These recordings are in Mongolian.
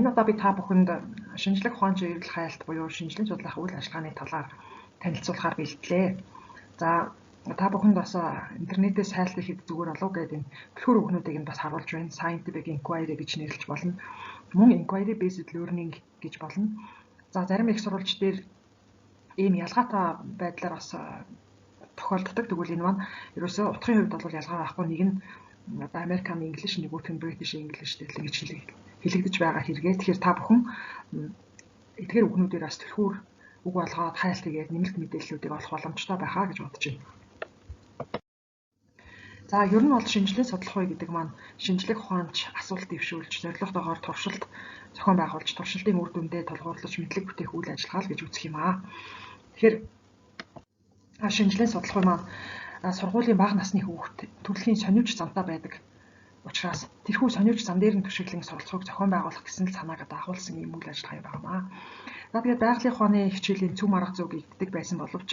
энэ удаа би та бүхэнд шинжлэх ухааны чиглэл хайлт буюу шинжлэх судлах үйл ажиллагааны талаар танилцуулахаар бэлтлээ. За та бүхэнд бас интернетээс хайлт хийхэд зүгээр болов гэдэг энэ түлхүүр үгнүүдийг нь бас харуулж байна. Scientific inquiry гэж нэрлэж болно. Мөн inquiry based learning гэж болно. За зарим их сурвалж дээр ийм ялгаатай байдлаар бас тохиолддог. Тэгвэл энэ маань ерөөсөө утгын хувьд бол ялгаа байхгүй. Нэг нь одоо American English, нөгөөх нь British English гэдэг ингэж хэлэгдэж байгаа хэрэгээ. Тэгэхээр та бүхэн эдгээр үгнүүдээр бас түлхүүр үг болгоод хайлт хийгээд нэмэлт мэдээллүүдийг олох боломжтой байхаа гэж бодож байна. За ер нь бол шинжлэх судлах үе гэдэг маань шинжлэх ухаанч асуулт дэвшүүлж, зорилготойгоор туршилт зохион байгуулж, туршилтын үр дүндээ тулгуурлаж мэдлэг бүтээх үйл ажиллагаа л гэж үзэх юм аа. Тэгэхээр шинжлэх судлах үе маань сургуулийн бага насны хүүхэд төрөлхийн сониуч замтай байдаг учраас тэрхүү сониуч зам дээр нь төшөглөн суралцахыг зохион байгуулах гэсэн л санааг дагуулсан юм үйл ажиллагаа байгаамаа. За тэгээд байгалийн ухааны хичээлийн цөм арга зүйг игддэг байсан боловч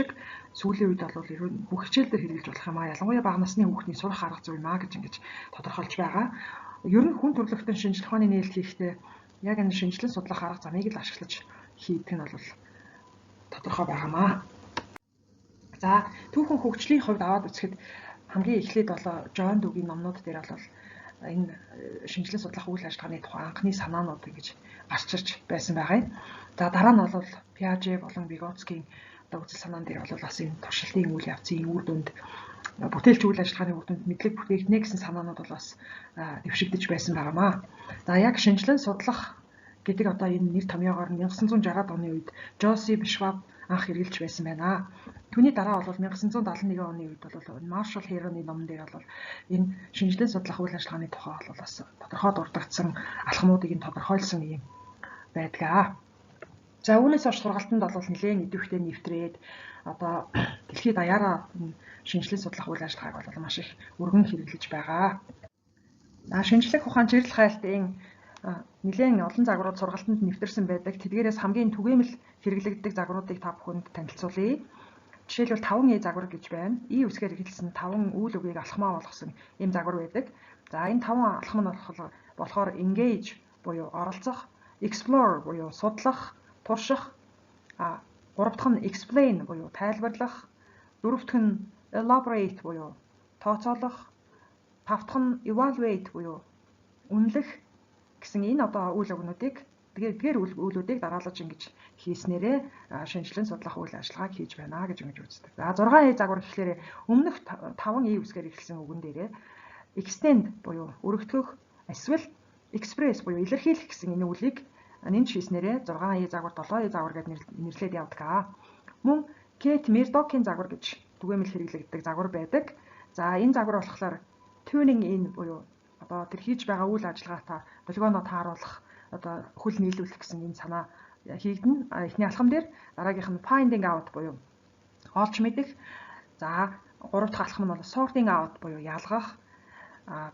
сүүлийн үед бол ер нь бүх хичээл дээр хэрэгжилж болох юм аа. Ялангуяа бага насны хүүхдийн сурах арга зүй маа гэж ингэж тодорхойлж байгаа. Ер нь хүн төрөлхтөн шинжлэх ухааны нээлт хийхдээ яг энэ шинжлэх судлах арга замыг л ашиглаж хийдэг нь бол тодорхой байгаамаа. За түүхэн хөгжлийн хувьд аваад үзэхэд хамгийн эхлээд бол Жон Дүгийн номнууд дээр бол энэ шинжлэх судлах үйл ажиллагааны тухай анхны санаанууд ингэж гарч ирж байсан байгаа юм. За дараа нь бол Пиаже болон Vygotsky-ийн үзэл санаан дээр бол бас энэ туршилтын үйл явцын үр дүнд бүтээлч үйл ажиллагааны үр дүнд мэдлэг бүтээгдэнэ гэсэн санаанууд бол бас дэвшигдэж байсан байгаамаа. За яг шинжлэх судлах гэдэг одоо энэ нэр томьёогоор 1960-аад оны үед Joseph Schwab анх хэрэгжилж байсан байна. Түүний дараа бол 1971 оны үед бол Marshall Heron-ийн номон дээр бол энэ шинжлэх судлах үйл ажиллагааны тухай бол бас тодорхой дурддагдсан алхмуудыг нь тодорхойлсон юм байдгаа. За үүнээс хойш сургалтанд бол нэлээд идэвхтэй нэвтрээд одоо дэлхийд даяараа шинжлэх судлах үйл ажиллагааг бол маш их өргөн хэрэглэж байгаа. Шинжлэх ухаан чиглэл хайлтын нэлээд олон загварууд сургалтанд нэвтэрсэн байдаг. Тэдгээрээс хамгийн түгээмэл хэрэглэгддэг загваруудыг та бүхэнд танилцуулъя. Жишээлбэл 5E загвар гэж байна. И үсгээр эхэлсэн 5 үйл үгийг алхмаа болгосон ийм загвар байдаг. За энэ 5 алхам нь болохоор engage буюу оролцох, explore буюу судлах, турших, гурав дахь нь explain буюу тайлбарлах, дөрөв дахь нь elaborate буюу тооцоолох, тав дахь нь evaluate буюу үнэлэх гэсэн энэ одоо үйл өгнүүдийг тэгэхээр үйлүүдийг дараалаж ингэж хийснээрээ шинжлэх судлах үйл ажиллагааг хийж байна гэж ингэж үздэг. За 6E загвар гэхлээр өмнөх 5E үсгээр эхэлсэн үгэн дээрээ extend буюу өргөдгөх, эсвэл express буюу илэрхийлэх гэсэн энэ үлийг нэмж хийснээрээ 6E загвар 7E загвар гэдээ нэрлээд явдаг. Мөн Kate Murdoch-ийн загвар гэж түгээмэл хэрэглэгддэг загвар байдаг. За энэ загвар болохоор tuning in буюу одоо тэр хийж байгаа үйл ажиллагаатай полигоноо тааруулах одоо хөл нийлүүлэх гэсэн энэ санаа хийгдэн. Эхний алхам дээр дараагийнх нь finding out буюу олж мэдэх. За гурав дахь алхам нь бол sorting out буюу ялгах.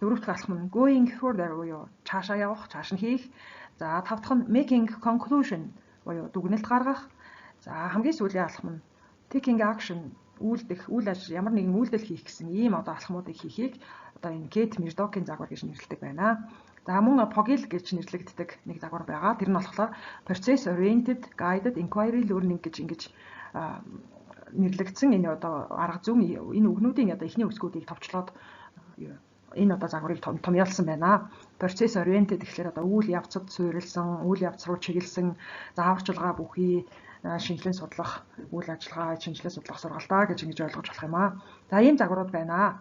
Дөрөв дахь алхам нь going further буюу цаашаа явах, цааш нь хийх. За тав дахь нь making conclusion буюу дүгнэлт гаргах. За хамгийн сүүлийн алхам нь taking action үйлдэх, ямар нэгэн үйлдэл хийх гэсэн ийм одоо алхмуудыг хийхийг одоо энэ Kate Murdoch-ийн загвар гэж нэрлэдэг байна. За мөн POGIL гэж нэрлэгддэг нэг загвар байгаа. Тэр нь болохоор Process Oriented Guided Inquiry Learning гэж ингэж нэрлэгдсэн энэ одоо арга зүйн энэ үгнүүдийн одоо эхний үсгүүдийг товчлоод энэ одоо загварыг томьёолсон байна. Process Oriented гэхэлэр одоо үйл явцад суурилсан, үйл явц руу чиглэсэн зааварчилгаа бүхий шинжлэх судлах үйл ажиллагаа, шинжлэх судлах сургалтаа гэж ингэж ойлгож болох юм аа. За ийм загварууд байна.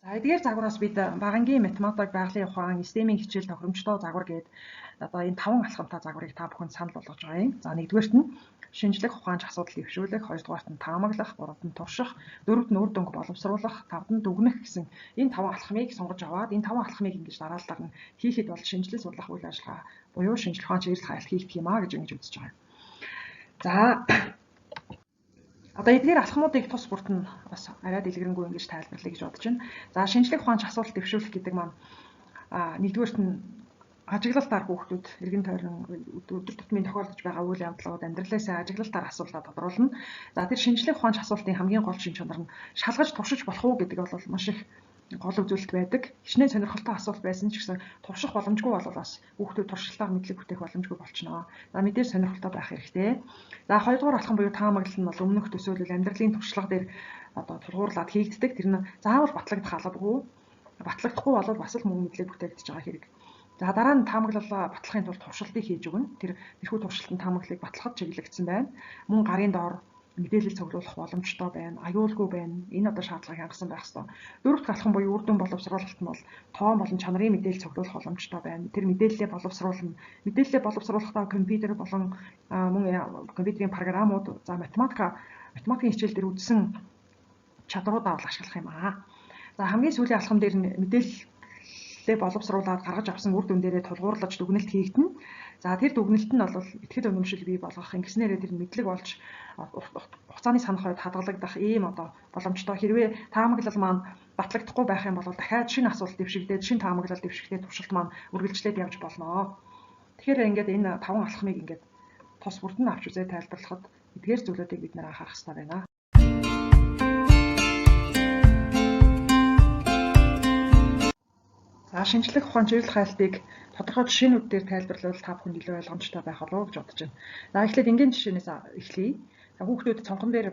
За эдгээр загвараас бид багангийн математик, байгалийн ухаан, STEM-ийн хичээл тохиромжтой загвар гээд одоо энэ 5 алхамтай загварыг та бүхэнд санал болгож байгаа юм. За нэгдүгээрт нь шинжлэх ухаанч асуудал дэвшүүлэх, хоёрдугаарт нь таамаглах, гуравт нь турших, дөрөвт нь үр дүнг боловсруулах, тавд нь дүгнэх гэсэн энэ 5 алхмыг сонгож аваад энэ 5 алхмыг ингэж дараалалаар нь хийхэд бол шинжлэх судлах үйл ажиллагаа буюу шинжлэх ухаан чиглэл хайлт хийгдэх юм аа гэж ингэж үзэж байгаа. За одоо эдгээр алхмуудыг тус бүрт нь бас арай дэлгэрэнгүй ингэж тайлбарлая гэж бодож байна. За шинжлэх ухаанч асуудал дэвшүүлэх гэдэг маань нэгдүгээрт нь ажиглалтаар хүүхдүүд эргэн тойрон өдөр тутмын тохиолдож байгаа үйл явдлууд амьдралаасаа ажиглалтаар асуултаа тодруулна. За тэр шинжлэх ухаанч асуултын хамгийн гол шин чанар нь шалгаж туршиж болох уу гэдэг бол маш их гол үзүүлэлт байдаг. Хичнээн сонирхолтой асуулт байсан ч гэсэн турших боломжгүй бол бас хүүхдүүд туршилтаар мэдлэг бүтээх боломжгүй болчихно. За мэдээж сонирхолтой байх хэрэгтэй. За хоёрдугаар алхам буюу таамаглал нь бол өмнөх төсөөлөл амьдралын туршлага дээр одоо тулгуурлаад хийгддэг. Тэр нь заавал батлагдах албагүй. Батлагдахгүй бол бас л мөн мэдлэг бүтээгдэж байгаа хэрэг. За дараа нь таамаглалаа батлахын тулд туршилтыг хийж өгнө. Тэрхүү туршилтын таамаглалыг батлахад чиглэгдсэн байна. Мөн гарын доор мэдээлэл цуглуулах боломжтой байна, аюулгүй байна. Энэ одоо шаардлагыг хангасан байх ёстой. Дөрөвт алхам буюу үр дүн боловсруулалт нь бол тоон болон чанарын мэдээлэл цуглуулах боломжтой байна. Тэр мэдээллээ боловсруулна. Мэдээллээ боловсруулахдаа компьютер болон мөн компьютерийн програмууд, за математикийн хичээл дээр үзсэн чадруудаа бол ашиглах юм аа. За хамгийн сүүлийн алхам дээр нь мэдээллээ боловсруулаад гаргаж авсан үр дүн дээрээ тулгуурлаж дүгнэлт хийгдэнэ. За тэр дүгнэлт нь бол итгэл үнэмшил бий болгох, ингэснээрээ тэр мэдлэг болж хугацааны санах хувьд хадгалагдах ийм одоо боломжтой. Хэрвээ таамаглал маань батлагдахгүй байх юм бол дахиад шинэ асуулт дэвшигдээд шинэ таамаглал дэвшигдээд туршилт маань үргэлжлээд явж болно. Тэгэхээр ингээд энэ 5 алхмыг ингээд тос бүрдэн авч үзээ тайлбарлахад эдгээр зүйлүүдийг бид нэр анхаарах хэрэгтэй байна. За шинжлэх ухаан чиглэл хайлтыг тодорхой жишээнүүд дээр тайлбарлавал та бүхэнд илүү ойлгомжтой байх болов уу гэж бодож байна. За эхлээд энгийн жишээнээс эхлэе. Хүүхдүүд цонхон дээр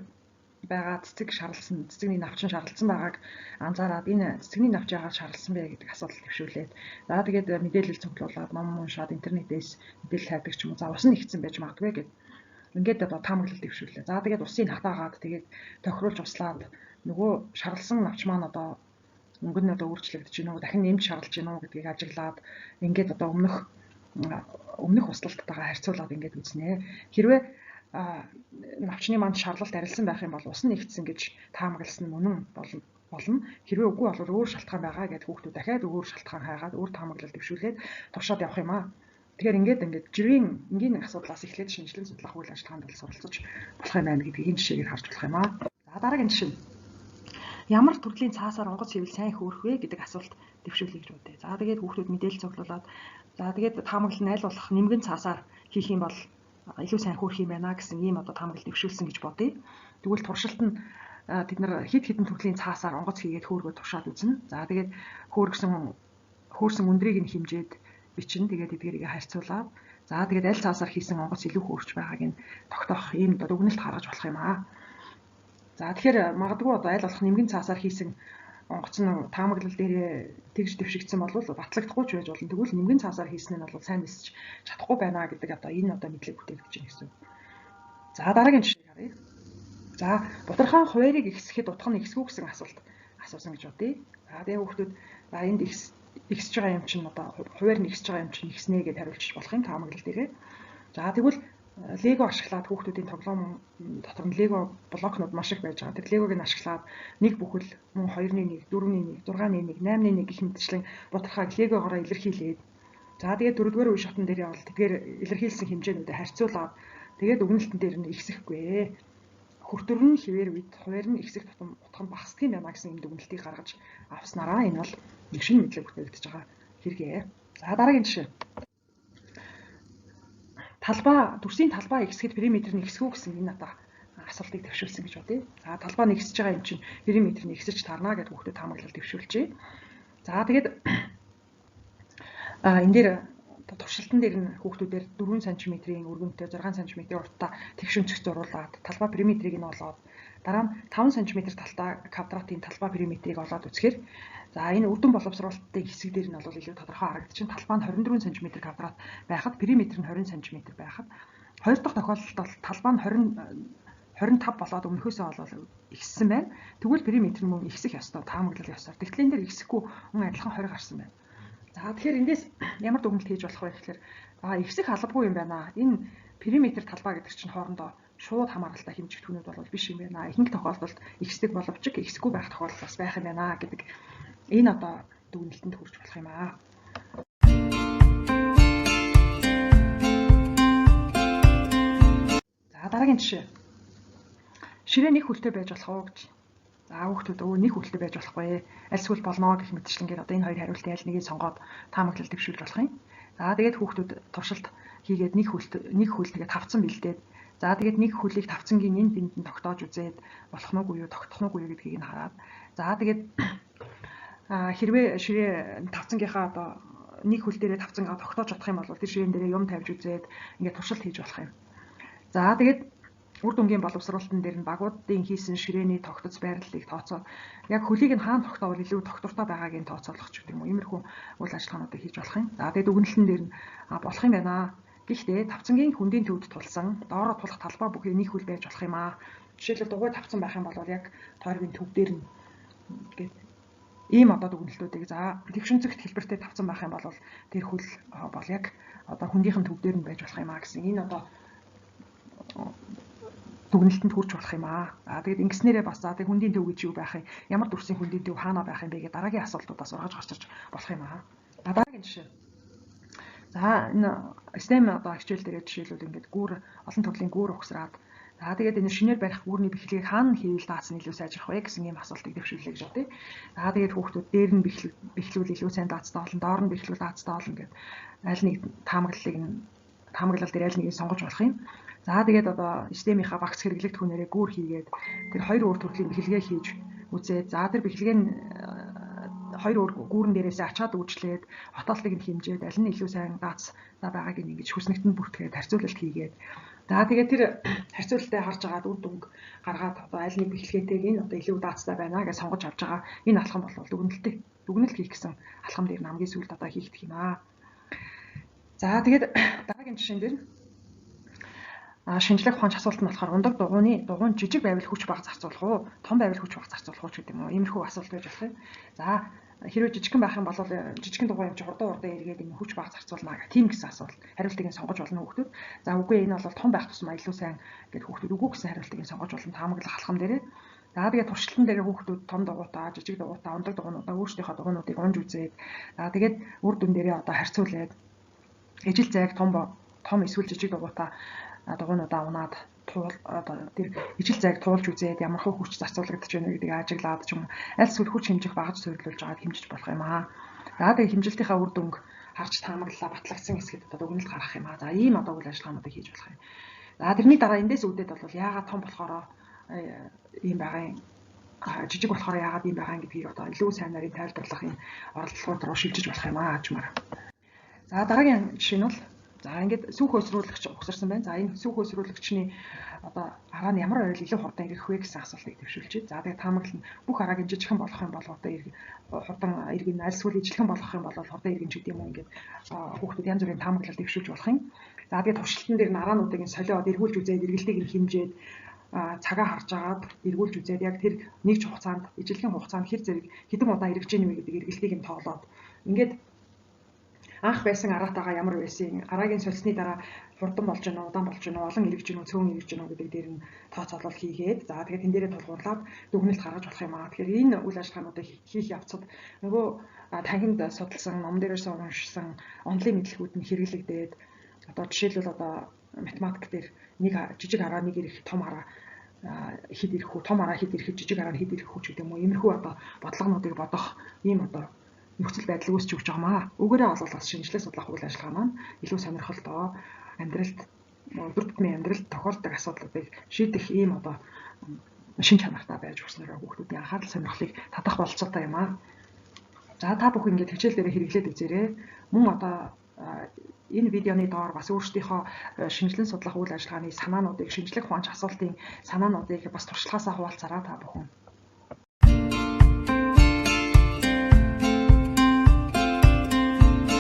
байгаа цэцэгний навчин шаргалсан байгааг анзаараад энэ цэцэгний навч яагаад шаргалсан бэ гэдэг асуулт төвшүүлээд за тэгээд мэдээлэл цуглуулад ном уншаад интернетээс мэдээлэл хайдаг ч юм уу. За ус нь ихсэн байж магадгүй гэд ингээд одоо таамаглал төвшүүлээ. За тэгээд усыг хатаагаад тэгээд тохируулж услаад нөгөө шаргалсан навч маань одоо өнгө нь одоо өөрчлөгдөж гинөө дахин нэмж шарлаж гинөө гэдгийг ажиглаад ингээд одоо өмнөх услалттайгаа харьцуулаад ингээд үзнэ. Хэрвээ навчны манд шарлалт арилсан байх юм бол ус нь ихсэн гэж таамагласан нь мөн болно. Хэрвээ үгүй бол өөр шалтгаан байгаа гэдээ хүүхдүүд дахиад өөр шалтгаан хайгаад өөр таамаглал дэвшүүлээд туршаад явах юм аа. Тэгэхээр ингээд жирийн энгийн асуудлаас эхлээд шинжилгээ судлах үйл ажиллагаанд бол суралцаж болох юм байна гэдгийг энэ жишээгээр харж болох юм аа. За дараагийн жишээ. Ямар төрлийн цаасаар онгоц хийвэл сайн хөөрөх вэ гэдэг асуулт дэвшүүлье гэж бодъё. За тэгээд хүүхдүүд мэдээлэл цуглуулад за тэгээд таамаглал нь аль болох нэмгэн цаасаар хийх юм бол илүү сайн хөөрөх юм байна гэсэн ийм одоо таамаглал дэвшүүлсэн гэж бодъё. Тэгвэл туршилт нь бид нар хэд хэдэн төрлийн цаасаар онгоц хийгээд хөөргөө туршаад үзнэ. За тэгээд хөөрсөн өндрийг нь хэмжээд бичнэ. Тэгээд эдгээрийг харьцуулаад за тэгээд аль цаасаар хийсэн онгоц илүү хөөрч байгааг нь тогтоох ийм дүгнэлт гаргаж болох юм аа. За тэгэхээр магадгүй одоо аль болох нэмгэн цаасаар хийсэн онгоц нь таамаглал дээр тэгж дэвшигдсэн бол батлагдахгүй ч байж болно. Тэгвэл нэмгэн цаасаар хийсэн нь бол сайн нисэж чадахгүй байна гэдэг одоо энэ одоо мэдлэг бүтээгдэж байна гэсэн. За дараагийн жишээ харъя. За бутархан хуваарийг ихсэхэд утга нь ихсгүй гэсэн асуулт асуусан гэж бодъё. За тэгээ хүүхдүүд за энд ихсэж байгаа юм чинь одоо хуваар нь ихсэж байгаа юм чинь ихснэ гэж хариулчих болох юм таамаглал дээрээ. За тэгвэл лего ашиглаад хүүхдүүдийн тоглоом дотор нь лего блокнууд маш их байж байгаа. Тэр легог нь ашиглаад нэг бүхэл мөн 2-1, 4-1, 6-1, 8-1 гэх мэтчлэн бутархааг легогоор илэрхийлээд за тэгээд дөрөвдүгээр үе шатн дээр явал тэдгээр илэрхийлсэн хэмжээнүүдэд харьцуулаад тэгээд өгнөлтөн дээр нь ихсэхгүй. Хүртүр нь хിവэр үед хуваар нь ихсэх тутам утга нь багасдаг юм байна гэсэн юм дүгнэлтийг гаргаж авснараа энэ бол нэг шинэ мэдлэг бүтээгдэж байгаа хэрэгээ. За дараагийн жишээ. Дүрсийн талбай ихсэхэд периметр нь ихсгүү гэсэн энэ одоо асуултыг төвшүүлсэн гэж бодъё. За талбай нь ихсэж байгаа юм чинь периметр нь ихсэж таарна гэдэг хүүхдэд таамаглал төвшүүлчихье. За тэгээд энэ дээр туршилтан дээр нь хүүхдүүдээр 4 см-ийн өргөнтэй 6 см-ийн уртаа тэгш өнцөг зуруулаад талбай периметрийг нь олоод дараа нь 5 см талтай квадратын талбай периметрийг олоод үзэхээр за энэ үр дүн боловсруулалтын хэсэг дээр нь бол илүү тодорхой харагдчихна. Талбай нь 24 см квадрат байхад периметр нь 20 см байхад хоёр дахь тохиолдолд бол талбай нь 25 болоод өмнөхөөсөө бол ихссэн байна. Тэгвэл периметр нь мөн ихсэх ёстой, таамаглал ёстой. Тэгтлэн дээр ихсэхгүй мөн адилхан 20 гарсан байна. За тэгэхээр эндээс ямар дүгнэлт хийж болох вэ гэхээр ихсэх албагүй юм байна. Энэ периметр талбай гэдэг чинь хоорондоо шууд хамааралтай хэмжигдэхүүнүүд бол биш юм байна. Ихэнх тохиолдолд ихсдэг боловч ихсэхгүй байх тохиолдол бас байх юм байна гэдэг энэ одоо дүгнэлтэнд хүрч болох юм аа. За дараагийн жишээ. Ширээ нэг хүлтэй байж болох уу гэж. За хүүхдүүд нэг хүлтэй байж болохгүй. Аль эсвэл болно гэх мэтчлэнгээр одоо энэ хоёр хариултын аль нэгийг сонгоод таамаглал дэвшүүлж болох юм. За тэгээд хүүхдүүд туршилт хийгээд нэг хүл тэгээд тавцсан бэлдээд за тэгээд нэг хөлийг тавцангийн энэ биндэнд тогтоож үзээд болох нүг уу тогтох нүг уу гэдгийг нь хараад за тэгээд Хэрвээ ширээ тавцангийнхаа одоо нэг хөл дээрээ тавцангаа тогтоож чадах юм бол тэр ширээн дээрээ юм тавьж үзээд ингээд туршилт хийж болох юм. За тэгээд үр дүнгийн боловсруулалтын дээр нь багуудын хийсэн ширээний тогтоц байрлалыг тооцоо. Яг хөлийг нь хаана тогтоовол илүү тогтвортой байгаагийн тооцоолох ч гэдэг юм уу. Иймэрхүү үйл ажиллагаануудыг хийж болох юм. За тэгээд үгнэлтэн дээр нь болох юм байна. Гэхдээ тавцангийн хөндийн төвд тулсан доороо тулах талбай бүхий нэг хөл байж болох юм аа. Жишээлбэл дугуй тавцан байх юм бол яг тойргийн төв дээр нь гээд ийм одоо дүгнэлтүүдийг за тэгшин зэгт хэлбэртэй тавцан байх юм бол тэр хөл бол яг одоо хөндийнхэн төв дээр нь байж болох юм аа гэсэн энэ одоо дүгнэлтэнд хүрч болох юм аа. Тэгээд ингэснээрээ бас за тэг хөндийн төв гэж юу байх юм? Ямар дүрсийн хөндийн төв хаана байх юм бэ гэдэг дараагийн асуултуудаас ургаж гарч болох юм аа. Дараагийн жишээ. За энэ STEM одоо хичээл дээр жишээлбэл ингээд гүүр олон төрлийн гүүр угсраад за тэгээд энэ шинээр барих гүүрний бэхлэгийг хаана хийвэл даацсан илүү сайжрах вэ гэсэн ийм асуултыг дэвшүүлээ гэж бодъё. За тэгээд хүүхдүүд дээр нь бэхлүүл илүү сайн даацтай болно, доор нь бэхлүүл даацтай болно гэдэг аль нэг таамаглал дээр аль нэгийг сонгож болох юм. За тэгээд одоо STEM-ийнхаа багц хэрэглэгдэх хүнээрээ гүүр хийгээд тэр хоёр өөр төрлийн бэхлэгээ хийж үзээд за тэр бэхлэгээ нь хоёр өөр гүүрэн дээрээсээ ачаад үйлчлээд хотоолтыг нь хэмжээд аль нь илүү сайн даацтай байгааг нь ингэж хүснэгтэнд бүртгээд харьцуулалт хийгээд за тэгээд тэр харьцуулалтаа харж агаад үр дүнг гаргаад одоо аль нэг бэхлэгээтэйг энэ одоо илүү даацтай байна гэж сонгож авч байгаа. Энэ алхам бол дүгнэлт хийх гэсэн алхам дээр намгийн сүлд одоо хийгдэх юм аа. За тэгээд дараагийн жишээн дээр шинжлэх ухаанч асуулт нь болохоор ундаг дугуйн жижиг байвал хүч бага зарцуулах уу, том байвал хүч бага зарцуулах уу гэдэг юм уу. Иймэрхүү асуулт байж болох юм. За хэрвээ жижигхэн байх юм бол жижигхэн дугуй юм чи хурдан эргээд энэ хүч бага зарцуулнаа гэх тийм гэсэн асуулт. Хариултыг нь сонгож болно хүүхдүүд. За үгүй энэ бол том байх тусмаа илүү сайн гэдэг хүүхдүүд үгүй гэсэн хариултыг нь сонгож болно таамаглах алхам дээрээ. За тэгээд туршилтан дээр хүүхдүүд том дугуйтаа, жижиг дугуйтаа, ундаг дугуйнуудаа өөрсдийнхөө дугуйнуудыг унж үзээд за тэгээд үр дүн дээрээ одоо харьцуулаад ижил зайг том эсвэл жижиг дугуйтаа дугуйнуудаа унаад тэр ижил зайг туулж үзээд ямар хүч зарцуулагдаж байна гэдгийг ажиглаад ч юм аль эсвэл хүч хэмжих багаж суйрлуулж байгаад хэмжиж болох юм аа. За тэгээд хэмжилтийнхаа үр дүнг харж таамаглалаа батлагдсан хэсгэд одоо дүгнэлт гаргах юм аа. За ийм одоо үйл ажиллагаануудыг хийж болох юм. За тэрний дараа эндээс үүдээд бол яагаад том болохоор ийм байгаа юм. Жижиг болохоор яагаад ийм байгаа юм гэдгийг одоо илүү сайн нарийн тайлбарлах юм оролдлогууд руу шилжиж болох юм аа ачмаар. За дараагийн жишээ нь бол за ингээд сүүх өсрүүлэгч угсарсан байна. За энэ сүүх өсрүүлэгчний одоо араа нь ямар байвал илүү хурдан ирэх вэ гэсэн асуултыг дэвшүүлж. За тэгээд таамаглал нь бүх арааг нь жижигхэн болгох юм бол хурдан иргэн аль эсвэл ижилхэн болгох юм бол хурдан иргэн ч гэдэг юм ингээд хүүхдүүд янз бүрийн таамаглал дэвшүүлж болох юм. За тэгээд туршилтан дээр нь араануудыг нь солиод эргүүлж үзээд эргэлтийг нь хэмжээд цагаа харж агаад эргүүлж үзээд яг тэр нэг ч хугацаанд ижилхэн хугацаанд хэр зэрэг хэдэн удаа эргэж ийн вэ гэдэг эргэлтийг нь тоолоод ингээд анх байсан араатайгаа ямар байсан, араагийн сольсны дараа хурдан болж гэнэ, удаан болж гэнэ, олон эргэж гэнэ, цөөн эргэж гэнэ гэдэг дээр нь тооцоолол хийгээд за тэгээд энэ дээрээ тулгуурлаад дүгнэлт гаргаж болох юм аа. Тэгэхээр энэ үйл ажиллагаануудыг хийх явцад нөгөө танхимд судалсан, ном дээрээс уншсан онлын мэдлэгүүд нь хэрэглэгдээд одоо жишээлбэл одоо математик дээр нэг жижиг араа нэг ирэх том араа хэд ирэх үү, том араа хэд ирэхэд жижиг араа хэд ирэх үү гэдэг юм уу. Иймэрхүү одоо бодлогонуудыг бодох ийм одоо нөхцөл байдал үүсч өгч байгаа маа. Өгөөрэй бол бас шинжлэх судлах үйл ажиллагаа маань илүү сонирхолтой амьдралд өдөр тутмын амьдралд тохиолддог асуудлуудыг шийдэх ийм одоо шин чанартай байж өгснөөр хүүхдүүдийн анхаарал сонирхлыг татах болцоотой юм аа. За та бүхэн ингэж хичээл дээр хэрэглээд үзээрэй. Мөн одоо энэ видеоны доор бас өөрсдийнхөө шинжилэн судлах үйл ажиллагааны санаануудыг шинжлэх ухаанч асуултын санаануудыг бас туршлагаасаа хуваалцаарай та бүхэн.